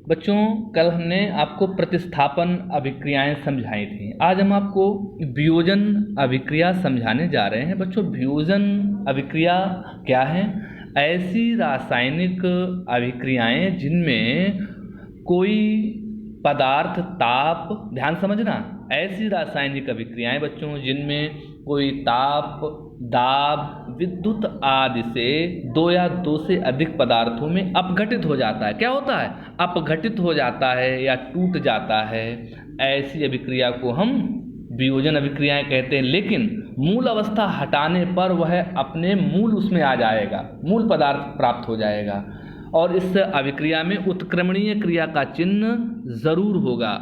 बच्चों कल हमने आपको प्रतिस्थापन अभिक्रियाएं समझाई थी। आज हम आपको वियोजन अभिक्रिया समझाने जा रहे हैं। बच्चों वियोजन अभिक्रिया क्या है? ऐसी रासायनिक अभिक्रियाएं जिनमें कोई पदार्थ ताप, ध्यान समझना, ऐसी रासायनिक अभिक्रियाएं बच्चों जिनमें कोई ताप, दाब, विद्युत आदि से दो या दो से अधिक पदार्थों में अपघटित हो जाता है। क्या होता है? अपघटित हो जाता है या टूट जाता है। ऐसी अभिक्रिया को हम वियोजन अभिक्रियाएं कहते हैं। लेकिन मूल अवस्था हटाने पर वह अपने मूल उसमें आ जाएगा, मूल पदार्थ प्राप्त हो जाएगा और इस अभिक्रिया में उत्क्रमणीय क्रिया का चिन्ह जरूर होगा,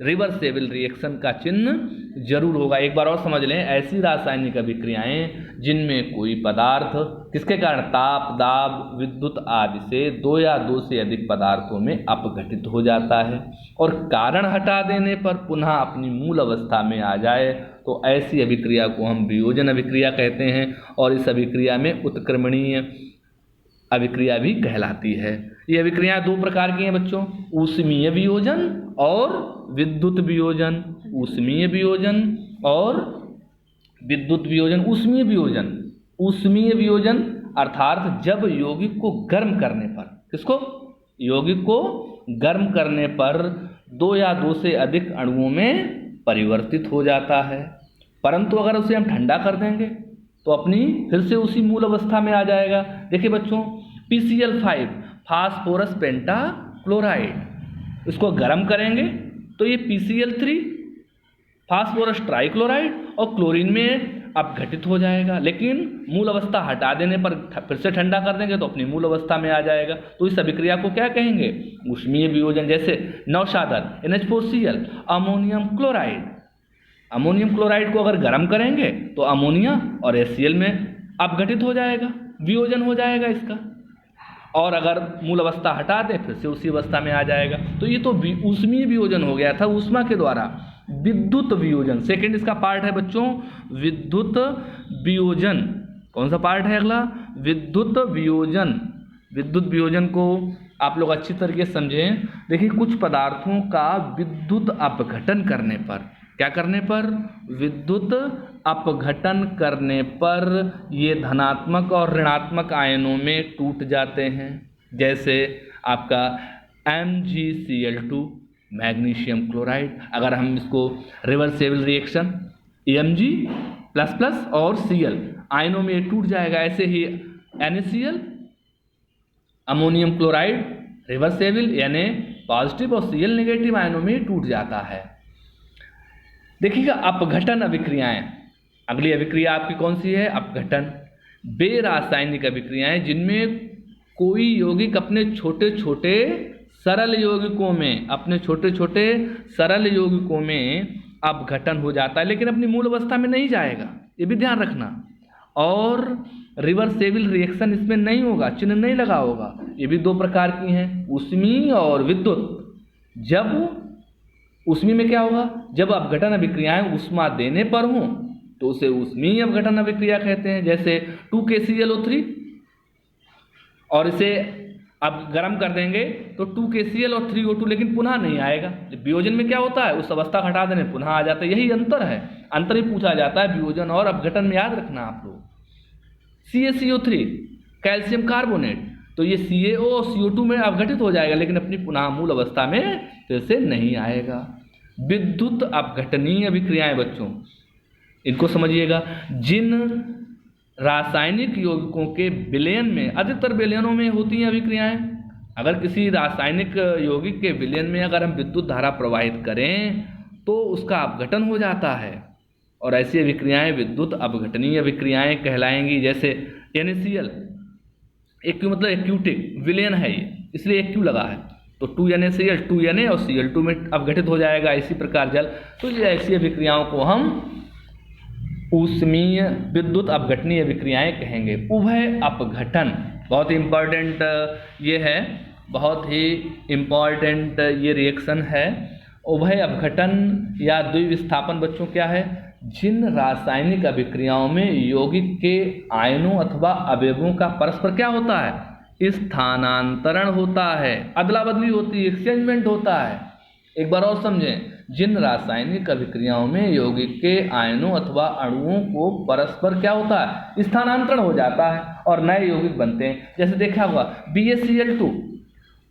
रिवर्सेबल रिएक्शन का चिन्ह जरूर होगा। एक बार और समझ लें, ऐसी रासायनिक अभिक्रियाएं जिनमें कोई पदार्थ किसके कारण, ताप, दाब, विद्युत आदि से दो या दो से अधिक पदार्थों में अपघटित हो जाता है और कारण हटा देने पर पुनः अपनी मूल अवस्था में आ जाए, तो ऐसी अभिक्रिया को हम वियोजन अभिक्रिया कहते हैं। और इस अभिक्रिया में उत्क्रमणीय अभिक्रिया भी कहलाती है। ये अभिक्रियाएं दो प्रकार की हैं बच्चों, ऊष्मीय वियोजन और विद्युत वियोजन। ऊष्मीय वियोजन और विद्युत वियोजन। ऊष्मीय वियोजन, ऊष्मीय वियोजन अर्थात जब यौगिक को गर्म करने पर, किसको, यौगिक को गर्म करने पर दो या दो से अधिक अणुओं में परिवर्तित हो जाता है, परंतु अगर उसे हम ठंडा कर देंगे तो अपनी फिर से उसी मूल अवस्था में आ जाएगा। देखिए बच्चों, PCl5 फास्फोरस पेंटा क्लोराइड, इसको गर्म करेंगे तो ये PCl3 फास्फोरस ट्राइक्लोराइड और क्लोरीन में अपघटित हो जाएगा, लेकिन मूल अवस्था हटा देने पर फिर से ठंडा कर देंगे तो अपनी मूल अवस्था में आ जाएगा। तो इस अभिक्रिया को क्या कहेंगे? ऊष्मीय वियोजन। जैसे नौशादर NH4Cl ammonium chloride, ammonium chloride को अगर गर्म करेंगे तो अमोनिया और HCl में अपघटित हो जाएगा, वियोजन हो जाएगा इसका, और अगर मूल अवस्था हटा दें फिर से उसी अवस्था में आ जाएगा। तो ये तो ऊष्मीय वियोजन हो गया था ऊष्मा के द्वारा। विद्युत वियोजन सेकंड इसका पार्ट है बच्चों, विद्युत वियोजन। कौन सा पार्ट है अगला? विद्युत वियोजन। विद्युत वियोजन को आप लोग अच्छी तरीके से समझें। देखिए, कुछ पदार्थों का विद्युत अपघटन करने पर, क्या करने पर? विद्युत अपघटन करने पर ये धनात्मक और ऋणात्मक आयनों में टूट जाते हैं। जैसे आपका MgCl2 मैग्नीशियम क्लोराइड, अगर हम इसको रिवर्सेबल रिएक्शन Mg++ और Cl आयनों में टूट जाएगा। ऐसे ही NaCl ammonium chloride reversible Na positive और Cl नेगेटिव आयनों में टूट जाता है। देखिएगा अपघटन अभिक्रियाएं, अगली अभिक्रिया आपकी कौन सी है? अपघटन। वे रासायनिक अभिक्रियाएं जिनमें कोई यौगिक अपने छोटे छोटे सरल यौगिकों में, अपने छोटे छोटे सरल यौगिकों में अपघटन हो जाता है लेकिन अपनी मूल अवस्था में नहीं जाएगा, ये भी ध्यान रखना। और रिवर्सेबल रिएक्शन इसमें नहीं होगा, चिन्ह नहीं लगा होगा। ये भी दो प्रकार की हैं, ऊष्मीय और विद्युत। जब ऊष्मीय में क्या होगा? जब अपघटन अभिक्रियाएं ऊष्मा देने पर हों तो उसे ऊष्मीय अपघटन अभिक्रिया कहते हैं। जैसे 2KClO3, और इसे अब गर्म कर देंगे तो 2KCl और 3O2, लेकिन पुनः नहीं आएगा। वियोजन में क्या होता है? उस अवस्था को हटा देने पुनः आ जाता है। यही अंतर है, अंतर ही पूछा जाता है वियोजन और अपघटन में, याद रखना आप लोग। CaCO3 कैल्शियम कार्बोनेट, तो ये CaO और CO2 में अपघटित हो जाएगा लेकिन अपनी पुनः मूल अवस्था में फिर से नहीं आएगा। विद्युत अपघटनीय अभिक्रियाएं बच्चों, इनको समझिएगा। जिन रासायनिक यौगिकों के विलयन में, अधिकतर विलयनों में होती हैं अभिक्रियाएं, अगर किसी रासायनिक यौगिक के विलयन में अगर हम विद्युत धारा प्रवाहित करें तो उसका अपघटन हो जाता है और ऐसी अभिक्रियाएं विद्युत अपघटनीय अभिक्रियाएं कहलाएंगी। जैसे NaCl, एक्यू मतलब एक्यूटिक विलयन है ये, इसलिए एक्यू लगा है, तो 2NaCl 2Na और Cl2 में अपघटित हो जाएगा। इसी प्रकार जल, तो ये ऐसी अभिक्रियाओं को हम ऊष्मीय विद्युत अपघटनीय अभिक्रियाएं कहेंगे। उभय अपघटन बहुत ही इम्पॉर्टेंट ये है, बहुत ही इम्पॉर्टेंट ये रिएक्शन है। उभय अपघटन या द्विविस्थापन बच्चों क्या है? जिन रासायनिक अभिक्रियाओं में यौगिक के आयनों अथवा अवयवों का परस्पर क्या होता है? स्थानांतरण होता है, अदला बदली होती है, एक्सचेंजमेंट होता है। एक बार और समझें, जिन रासायनिक अभिक्रियाओं में यौगिक के आयनों अथवा अणुओं को परस्पर क्या होता है, स्थानांतरण हो जाता है और नए यौगिक बनते हैं। जैसे देखा होगा BaCl2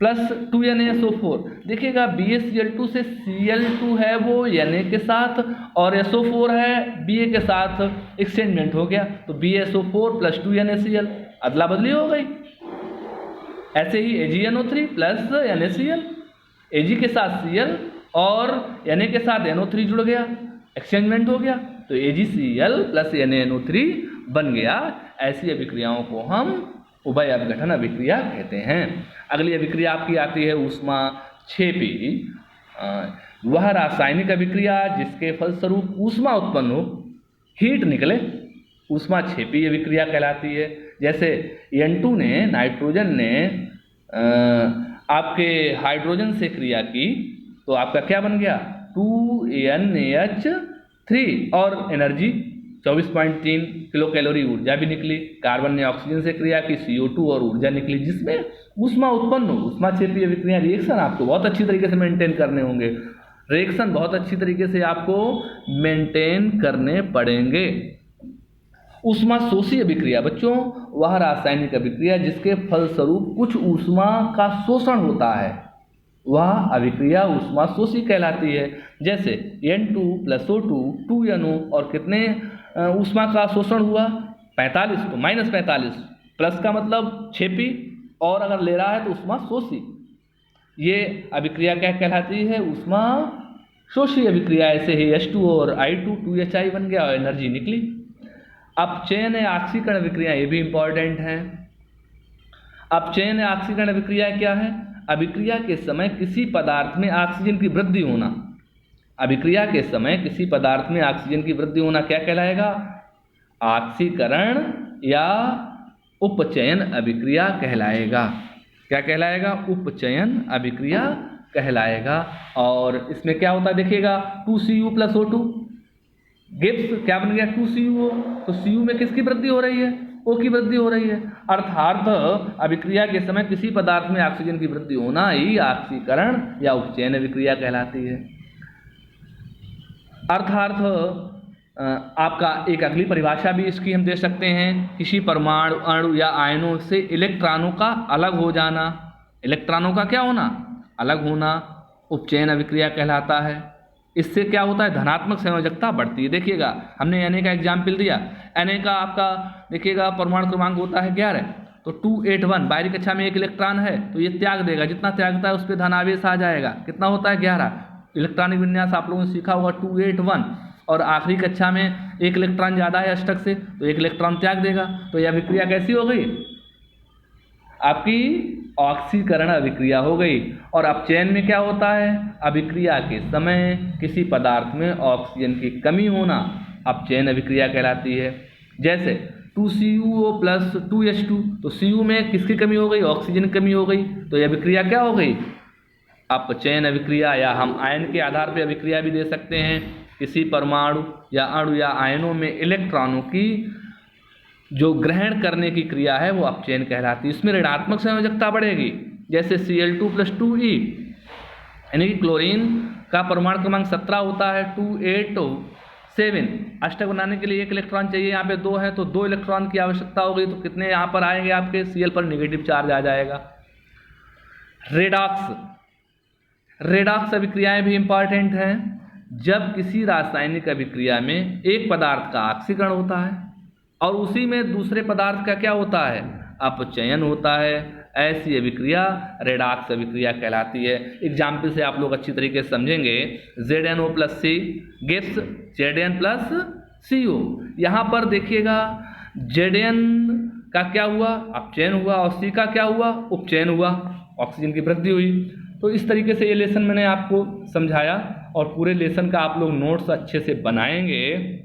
प्लस 2NaSO4, देखिएगा BaCl2 से Cl2 है वो Na के साथ और SO4 है Ba के साथ, एक्सचेंजमेंट हो गया तो BaSO4 प्लस 2NaCl, अदला बदली हो गई। ऐसे ही AgNO3 प्लस NaCl, Ag के साथ Cl और Na के साथ NO3 जुड़ गया, एक्सचेंजमेंट हो गया तो AgCl प्लस NaNO3 बन गया। ऐसी अभिक्रियाओं को हम उभय अपघटन अभिक्रिया कहते हैं। अगली अभिक्रिया आपकी आती है ऊष्मा क्षेपी। वह रासायनिक अभिक्रिया जिसके फलस्वरूप ऊष्मा उत्पन्न हो, हीट निकले, ऊष्मा क्षेपी अभिक्रिया कहलाती है। जैसे N2 ने, नाइट्रोजन ने आपके हाइड्रोजन से क्रिया की तो आपका क्या बन गया, 2NH3 और एनर्जी 24.3 किलो कैलोरी ऊर्जा भी निकली। कार्बन ने ऑक्सीजन से क्रिया की, CO2 और ऊर्जा निकली जिसमें ऊष्मा उत्पन्न हो। ऊष्मा क्षेपी अभिक्रिया रिएक्शन आपको बहुत अच्छी तरीके से मेंटेन करने होंगे, रिएक्शन बहुत अच्छी तरीके से आपको मेंटेन करने पड़ेंगे। ऊष्मा शोषी अभिक्रिया बच्चों, वह रासायनिक अभिक्रिया जिसके फलस्वरूप कुछ ऊष्मा का शोषण होता है, वह अभिक्रिया ऊष्मा शोषी कहलाती है। जैसे N2 प्लस O2 2NO और कितने ऊष्मा का शोषण हुआ, 45, तो -45, प्लस का मतलब क्षेपी और अगर ले रहा है तो ऊष्मा शोषी। ये अभिक्रिया क्या कहलाती है, ऊष्मा शोषी अभिक्रिया। ऐसे ही H2 और I2 2HI बन गया और एनर्जी निकली। अपचयन या ऑक्सीकरण अभिक्रिया, ये भी इंपॉर्टेंट है। अपचयन या ऑक्सीकरण अभिक्रिया क्या है, अभिक्रिया के समय किसी पदार्थ में ऑक्सीजन की वृद्धि होना। अभिक्रिया के समय किसी पदार्थ में ऑक्सीजन की वृद्धि होना क्या कहलाएगा, ऑक्सीकरण या उपचयन अभिक्रिया कहलाएगा। क्या कहलाएगा, उपचयन अभिक्रिया कहलाएगा। और इसमें क्या होता है देखिएगा, 2Cu प्लस O2 गिब्स क्या बन गया, 2CuO, तो Cu में किसकी वृद्धि हो रही है, O की वृद्धि हो रही है। अर्थात अभिक्रिया के समय किसी पदार्थ में ऑक्सीजन की वृद्धि होना ही ऑक्सीकरण या उपचयन अभिक्रिया कहलाती है। अर्थात आपका एक अगली परिभाषा भी इसकी हम दे सकते हैं, किसी परमाणु अणु या आयनों से इलेक्ट्रॉनों का अलग हो जाना, इलेक्ट्रॉनों का क्या होना, अलग होना, उपचयन अभिक्रिया कहलाता है। इससे क्या होता है, धनात्मक संयोजकता बढ़ती है। देखिएगा हमने Na का एग्जाम्पल दिया, Na का आपका देखिएगा परमाणु क्रमांक होता है 11, तो 281, बाहरी कक्षा में एक इलेक्ट्रॉन है तो ये त्याग देगा, जितना त्यागता है उस पर धनावेश आ जाएगा, कितना होता है 11। इलेक्ट्रॉनिक विन्यास आप लोगों ने सीखा होगा 281, और आखिरी कक्षा में एक इलेक्ट्रॉन ज़्यादा है अष्टक से तो एक इलेक्ट्रॉन त्याग देगा। तो यह अभिक्रिया कैसी हो गई, आपकी ऑक्सीकरण अभिक्रिया हो गई। और अपचयन में क्या होता है, अभिक्रिया के समय किसी पदार्थ में ऑक्सीजन की कमी होना अपचयन अभिक्रिया कहलाती है। जैसे 2CuO प्लस 2H2, तो Cu में किसकी कमी हो गई, ऑक्सीजन की कमी हो गई, तो यह अभिक्रिया क्या हो गई, अपचयन अभिक्रिया। या हम आयन के आधार पर अभिक्रिया भी दे सकते हैं, किसी परमाणु या अणु या आयनों में इलेक्ट्रॉनों की जो ग्रहण करने की क्रिया है वो अपचयन कहलाती है। इसमें ऋणात्मक संयोजकता बढ़ेगी। जैसे Cl2 प्लस 2E, यानी कि क्लोरीन का परमाणु क्रमांक 17 होता है, 287, अष्टक बनाने के लिए एक इलेक्ट्रॉन चाहिए, यहाँ पे 2 है तो 2 इलेक्ट्रॉन की आवश्यकता होगी, तो कितने यहाँ पर आएंगे, आपके Cl पर नेगेटिव चार्ज आ जाएगा। रेडॉक्स अभिक्रियाएं भी इंपॉर्टेंट हैं। जब किसी रासायनिक अभिक्रिया में एक पदार्थ का ऑक्सीकरण होता है और उसी में दूसरे पदार्थ का क्या होता है, अपचयन होता है, ऐसी अभिक्रिया रेडॉक्स अभिक्रिया कहलाती है। एग्जाम्पल से आप लोग अच्छी तरीके से समझेंगे, ZnO plus C gives Zn plus CO। यहाँ पर देखिएगा Zn का क्या हुआ, अपचयन हुआ, और C का क्या हुआ, उपचयन हुआ, ऑक्सीजन की वृद्धि हुई। तो इस तरीके से ये लेसन मैंने आपको समझाया, और पूरे लेसन का आप लोग नोट्स अच्छे से बनाएंगे,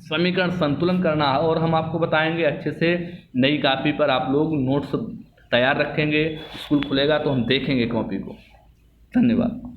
समीकरण संतुलन करना, और हम आपको बताएंगे अच्छे से। नई कॉपी पर आप लोग नोट्स तैयार रखेंगे, स्कूल खुलेगा तो हम देखेंगे कॉपी को। धन्यवाद।